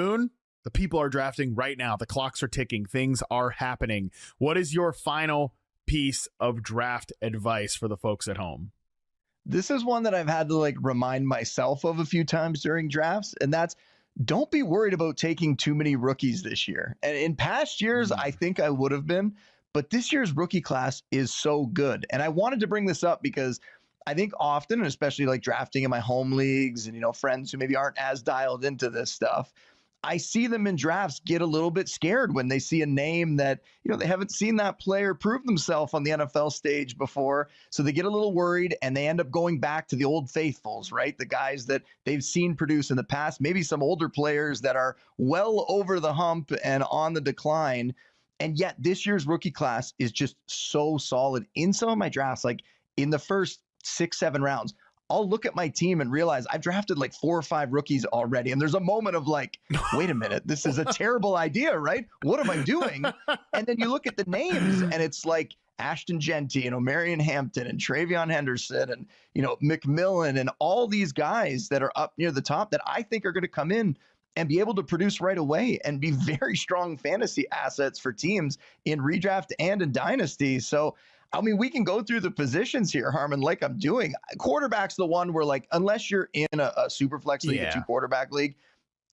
Boone, the people are drafting right now. The clocks are ticking. Things are happening. What is your final piece of draft advice for the folks at home? This is one that I've had to remind myself of a few times during drafts, and that's don't be worried about taking too many rookies this year. And in past years, I think I would have been, but this year's rookie class is so good. And I wanted to bring this up because I think often, and especially drafting in my home leagues and, friends who maybe aren't as dialed into this stuff, I see them in drafts get a little bit scared when they see a name that, they haven't seen that player prove themselves on the NFL stage before. So they get a little worried and they end up going back to the old faithfuls, right? The guys that they've seen produce in the past, maybe some older players that are well over the hump and on the decline. And yet this year's rookie class is just so solid. In some of my drafts, in the first 6-7 rounds, I'll look at my team and realize I've drafted 4 or 5 rookies already. And there's a moment of wait a minute, this is a terrible idea, right? What am I doing? And then you look at the names and it's Ashton Genty and Marion Hampton and Travion Henderson and, McMillan and all these guys that are up near the top that I think are going to come in and be able to produce right away and be very strong fantasy assets for teams in redraft and in dynasty. So, we can go through the positions here, Harmon, like I'm doing. Quarterback's the one where, unless you're in a super flex league, a 2-quarterback league,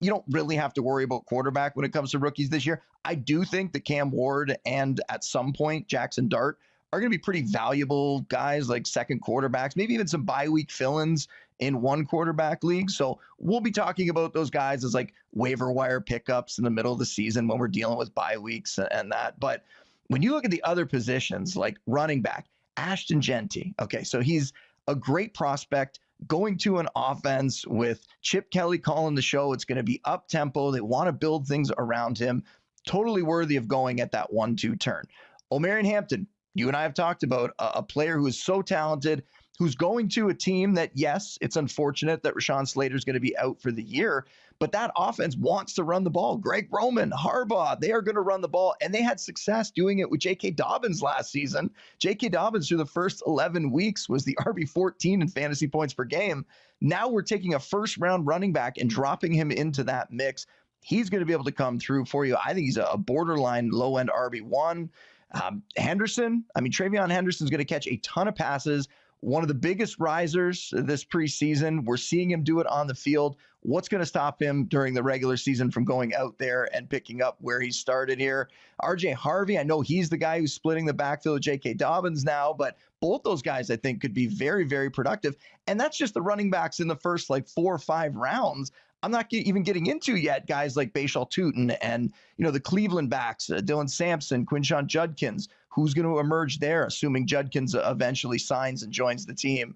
you don't really have to worry about quarterback when it comes to rookies this year. I do think that Cam Ward and at some point Jackson Dart are going to be pretty valuable guys, second quarterbacks, maybe even some bye week fill-ins in 1-quarterback league. So we'll be talking about those guys as waiver wire pickups in the middle of the season when we're dealing with bye weeks and that. But when you look at the other positions, like running back, Ashton Genty, okay, so he's a great prospect going to an offense with Chip Kelly calling the show. It's going to be up-tempo. They want to build things around him. Totally worthy of going at that 1-2 turn. Marion Hampton, you and I have talked about a player who is so talented, who's going to a team that, yes, it's unfortunate that Rashawn Slater is going to be out for the year, but that offense wants to run the ball. Greg Roman, Harbaugh, they are going to run the ball, and they had success doing it with J.K. Dobbins last season. J.K. Dobbins, through the first 11 weeks, was the RB14 in fantasy points per game. Now we're taking a first-round running back and dropping him into that mix. He's going to be able to come through for you. I think he's a borderline low-end RB1. Henderson, Travion Henderson's going to catch a ton of passes. One of the biggest risers this preseason. We're seeing him do it on the field. What's going to stop him during the regular season from going out there and picking up where he started here? RJ Harvey, I know he's the guy who's splitting the backfield with J.K. Dobbins now, but both those guys I think could be very, very productive. And that's just the running backs in the first 4 or 5 rounds. I'm not even getting into yet guys like Bashal Tutin and, the Cleveland backs, Dylan Sampson, Quinshon Judkins, who's going to emerge there, assuming Judkins eventually signs and joins the team.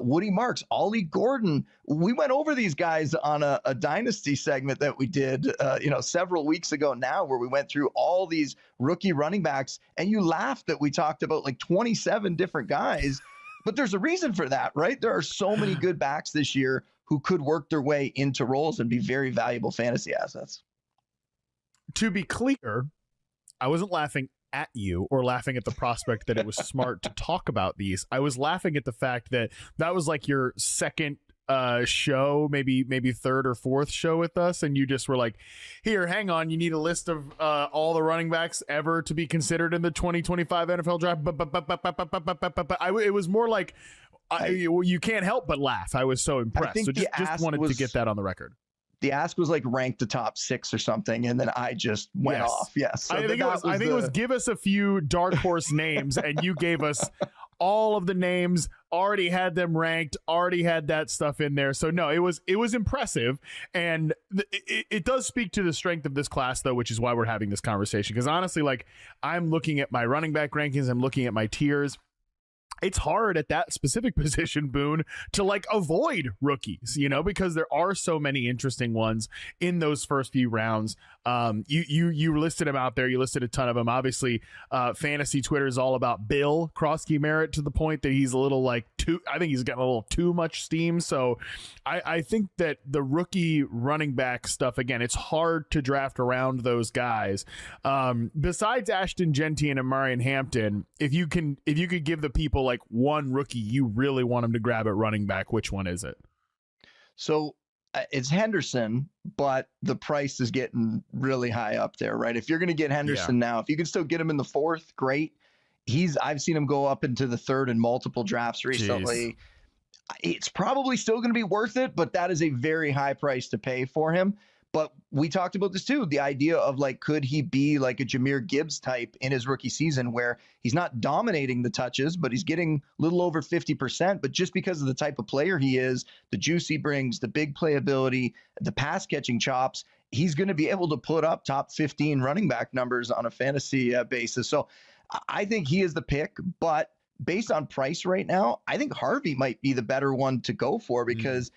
Woody Marks, Ollie Gordon. We went over these guys on a dynasty segment that we did, several weeks ago now, where we went through all these rookie running backs, and you laughed that we talked about 27 different guys. But there's a reason for that, right? There are so many good backs this year who could work their way into roles and be very valuable fantasy assets. To be clear, I wasn't laughing at you or laughing at the prospect that it was smart to talk about these. I was laughing at the fact that was your second show, maybe third or fourth show with us, and you just were like, here, hang on, you need a list of all the running backs ever to be considered in the 2025 NFL draft. It was more like you can't help but laugh. I was so impressed. So just wanted to get that on the record. The ask was ranked the top 6 or something, and then I just went off. Yes, so I think it was give us a few dark horse names, and you gave us all of the names. Already had them ranked. Already had that stuff in there. So no, it was impressive, and it does speak to the strength of this class, though, which is why we're having this conversation. Because honestly, I'm looking at my running back rankings. I'm looking at my tiers. It's hard at that specific position, Boone, to avoid rookies, because there are so many interesting ones in those first few rounds. You listed them out there. You listed a ton of them. Obviously, fantasy Twitter is all about Bill Krosky Merritt to the point that he's a little I think he's gotten a little too much steam. So I think that the rookie running back stuff, again, it's hard to draft around those guys. Besides Ashton Genty and Marion Hampton, if you could give the people one rookie you really want them to grab at running back, which one is it? So It's Henderson, but the price is getting really high up there, right? If you're going to get Henderson now, if you can still get him in the fourth, great. I've seen him go up into the third in multiple drafts recently. Jeez. It's probably still going to be worth it, but that is a very high price to pay for him. But we talked about this too, the idea of like, could he be like a Jahmyr Gibbs type in his rookie season where he's not dominating the touches, but he's getting a little over 50%. But just because of the type of player he is, the juice he brings, the big playability, the pass catching chops, he's going to be able to put up top 15 running back numbers on a fantasy basis. So I think he is the pick, but based on price right now, I think Harvey might be the better one to go for because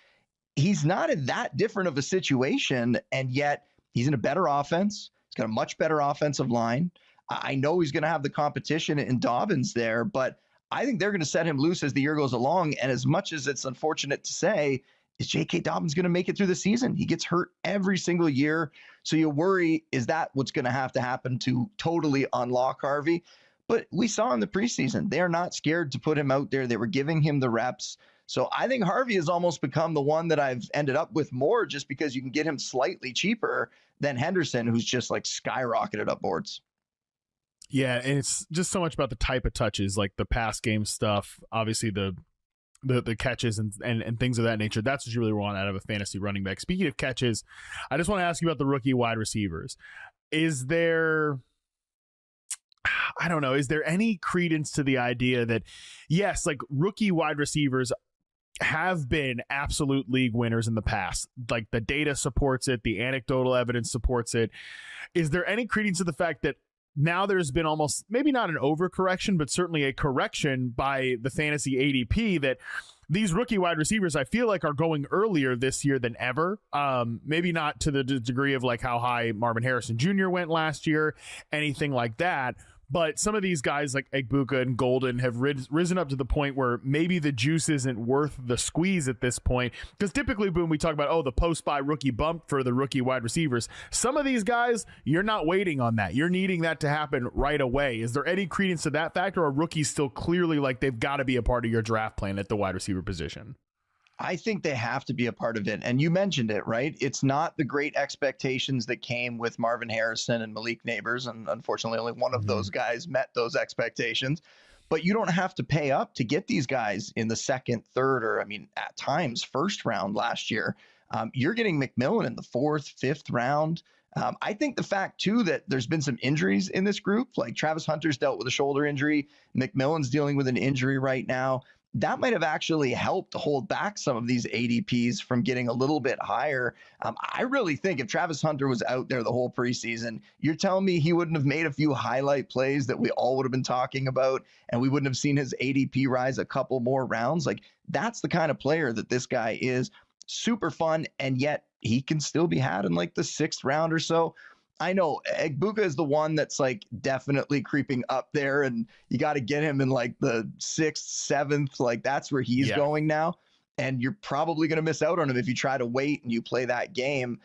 he's not in that different of a situation, and yet he's in a better offense. He's got a much better offensive line. I know he's going to have the competition in Dobbins there, but I think they're going to set him loose as the year goes along. And as much as it's unfortunate to say, is J.K. Dobbins going to make it through the season? He gets hurt every single year. So you worry, is that what's going to happen to totally unlock Harvey? But we saw in the preseason, they are not scared to put him out there. They were giving him the reps. So I think Harvey has almost become the one that I've ended up with more just because you can get him slightly cheaper than Henderson, who's just like skyrocketed up boards. Yeah, and it's just so much about the type of touches, like the pass game stuff, obviously the catches and things of that nature. That's what you really want out of a fantasy running back. Speaking of catches, I just want to ask you about the rookie wide receivers. Is there any credence to the idea that, yes, like rookie wide receivers have been absolute league winners in the past? Like the data supports it, the anecdotal evidence supports it. Is there any credence to the fact that now there's been almost, maybe not an overcorrection, but certainly a correction by the fantasy ADP that these rookie wide receivers, I feel like, are going earlier this year than ever. Maybe not to the degree of like how high Marvin Harrison Jr. went last year, anything like that. But some of these guys like Egbuka and Golden have risen up to the point where maybe the juice isn't worth the squeeze at this point. Because typically, Boone, we talk about, the post-buy rookie bump for the rookie wide receivers. Some of these guys, you're not waiting on that. You're needing that to happen right away. Is there any credence to that fact, or are rookies still clearly like they've got to be a part of your draft plan at the wide receiver position? I think they have to be a part of it. And you mentioned it, right? It's not the great expectations that came with Marvin Harrison and Malik Neighbors. And unfortunately, only one of those guys met those expectations. But you don't have to pay up to get these guys in the second, third, or at times first round last year. You're getting McMillan in the fourth, fifth round. I think the fact, too, that there's been some injuries in this group, like Travis Hunter's dealt with a shoulder injury. McMillan's dealing with an injury right now. That might have actually helped hold back some of these ADPs from getting a little bit higher. I really think if Travis Hunter was out there the whole preseason, you're telling me he wouldn't have made a few highlight plays that we all would have been talking about, and we wouldn't have seen his ADP rise a couple more rounds? Like, that's the kind of player that this guy is. Super fun, and yet he can still be had in like the sixth round or so. I know Egbuka is the one that's like definitely creeping up there, and you got to get him in like the sixth, seventh, like that's where he's going now. And you're probably going to miss out on him if you try to wait and you play that game.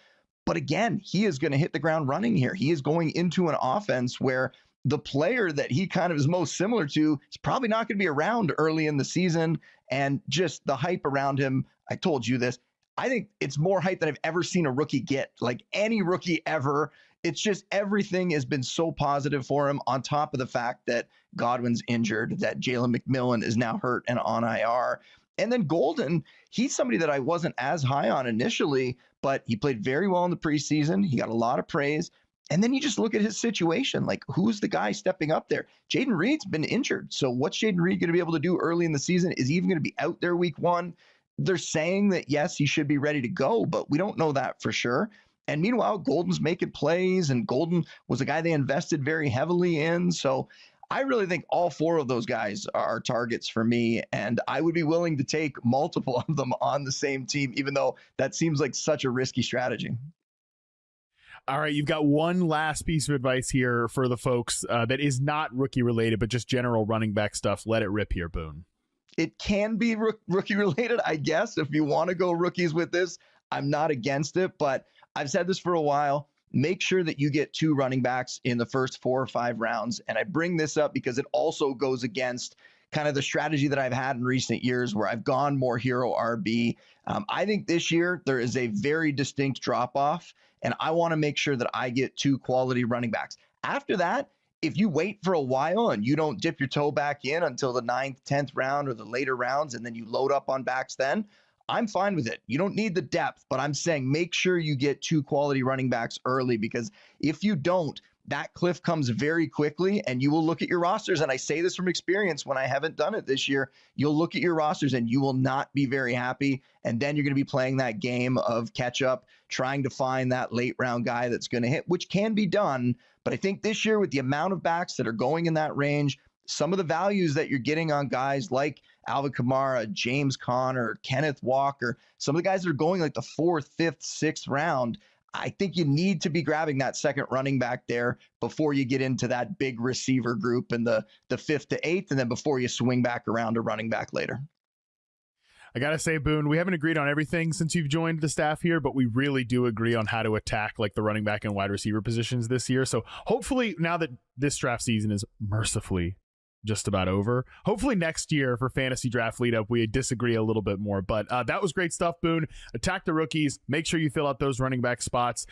But again, he is going to hit the ground running here. He is going into an offense where the player that he kind of is most similar to is probably not going to be around early in the season. And just the hype around him, I told you this, I think it's more hype than I've ever seen a rookie get, like any rookie ever. It's just everything has been so positive for him, on top of the fact that Godwin's injured, that Jalen McMillan is now hurt and on IR. And then Golden, he's somebody that I wasn't as high on initially, but he played very well in the preseason. He got a lot of praise. And then you just look at his situation, like who's the guy stepping up there? Jaden Reed's been injured. So what's Jaden Reed going to be able to do early in the season? Is he even going to be out there week one? They're saying that, yes, he should be ready to go, but we don't know that for sure. And meanwhile, Golden's making plays, and Golden was a guy they invested very heavily in. So I really think all four of those guys are targets for me, and I would be willing to take multiple of them on the same team, even though that seems like such a risky strategy. All right, you've got one last piece of advice here for the folks that is not rookie related, but just general running back stuff. Let it rip here, Boone. It can be rookie related, I guess. If you want to go rookies with this, I'm not against it, but I've said this for a while. Make sure that you get two running backs in the first 4 or 5 rounds. And I bring this up because it also goes against kind of the strategy that I've had in recent years where I've gone more hero RB. I think this year there is a very distinct drop off, and I want to make sure that I get 2 quality running backs. After that, if you wait for a while and you don't dip your toe back in until the 9th, 10th round or the later rounds, and then you load up on backs then, I'm fine with it. You don't need the depth, but I'm saying make sure you get 2 quality running backs early, because if you don't, that cliff comes very quickly, and you will look at your rosters. And I say this from experience when I haven't done it this year. You'll look at your rosters and you will not be very happy. And then you're going to be playing that game of catch up, trying to find that late round guy that's going to hit, which can be done. But I think this year, with the amount of backs that are going in that range, some of the values that you're getting on guys like Alvin Kamara, James Conner, Kenneth Walker, some of the guys that are going like the 4th, 5th, 6th round, I think you need to be grabbing that second running back there before you get into that big receiver group in the 5th to 8th, and then before you swing back around to running back later. I got to say, Boone, we haven't agreed on everything since you've joined the staff here, but we really do agree on how to attack like the running back and wide receiver positions this year. So hopefully, now that this draft season is mercifully just about over, hopefully next year for fantasy draft lead up, we disagree a little bit more. But that was great stuff, Boone. Attack the rookies. Make sure you fill out those running back spots.